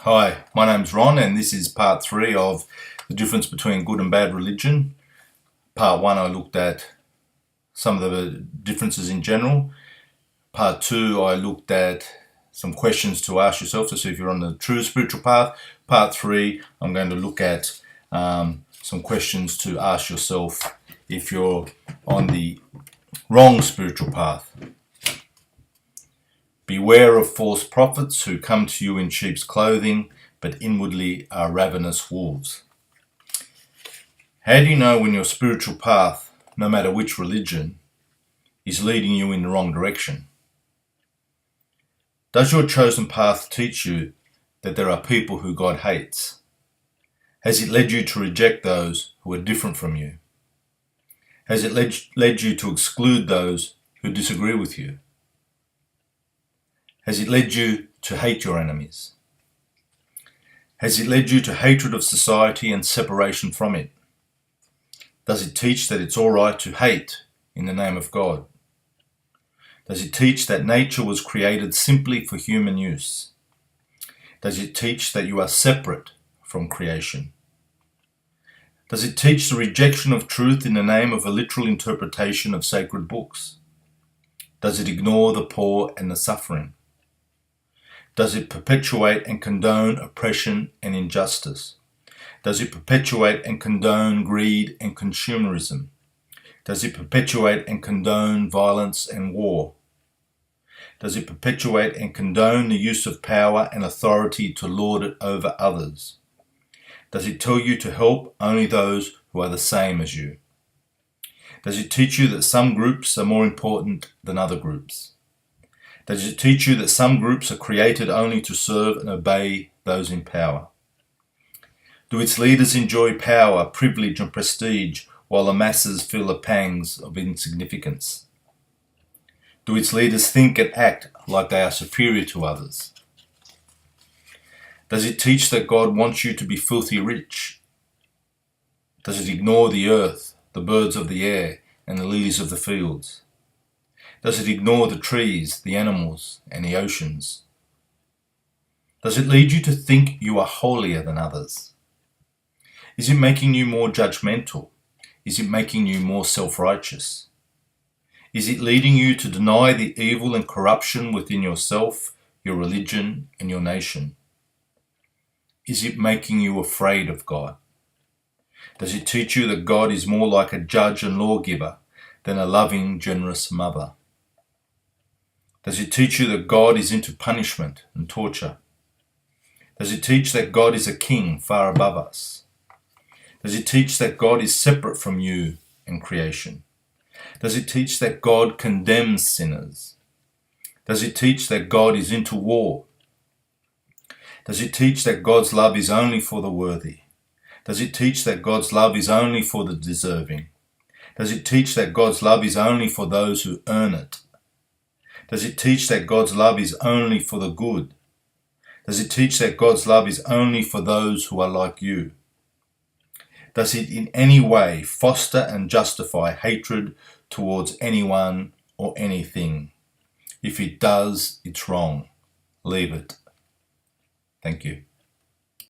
Hi, my name's Ron, and this is part 3 of the difference between good and bad religion. Part 1, I looked at some of the differences in general. Part 2, I looked at some questions to ask yourself to see if you're on the true spiritual path. Part 3, I'm going to look at some questions to ask yourself if you're on the wrong spiritual path. Beware of false prophets who come to you in sheep's clothing, but inwardly are ravenous wolves. How do you know when your spiritual path, no matter which religion, is leading you in the wrong direction? Does your chosen path teach you that there are people who God hates? Has it led you to reject those who are different from you? Has it led you to exclude those who disagree with you? Has it led you to hate your enemies? Has it led you to hatred of society and separation from it? Does it teach that it's all right to hate in the name of God? Does it teach that nature was created simply for human use? Does it teach that you are separate from creation? Does it teach the rejection of truth in the name of a literal interpretation of sacred books? Does it ignore the poor and the suffering? Does it perpetuate and condone oppression and injustice? Does it perpetuate and condone greed and consumerism? Does it perpetuate and condone violence and war? Does it perpetuate and condone the use of power and authority to lord it over others? Does it tell you to help only those who are the same as you? Does it teach you that some groups are more important than other groups? Does it teach you that some groups are created only to serve and obey those in power? Do its leaders enjoy power, privilege and prestige while the masses feel the pangs of insignificance? Do its leaders think and act like they are superior to others? Does it teach that God wants you to be filthy rich? Does it ignore the earth, the birds of the air and the lilies of the fields? Does it ignore the trees, the animals, and the oceans? Does it lead you to think you are holier than others? Is it making you more judgmental? Is it making you more self-righteous? Is it leading you to deny the evil and corruption within yourself, your religion, and your nation? Is it making you afraid of God? Does it teach you that God is more like a judge and lawgiver than a loving, generous mother? Does it teach you that God is into punishment and torture? Does it teach that God is a king far above us? Does it teach that God is separate from you and creation? Does it teach that God condemns sinners? Does it teach that God is into war? Does it teach that God's love is only for the worthy? Does it teach that God's love is only for the deserving? Does it teach that God's love is only for those who earn it? Does it teach that God's love is only for the good? Does it teach that God's love is only for those who are like you? Does it in any way foster and justify hatred towards anyone or anything? If it does, it's wrong. Leave it. Thank you.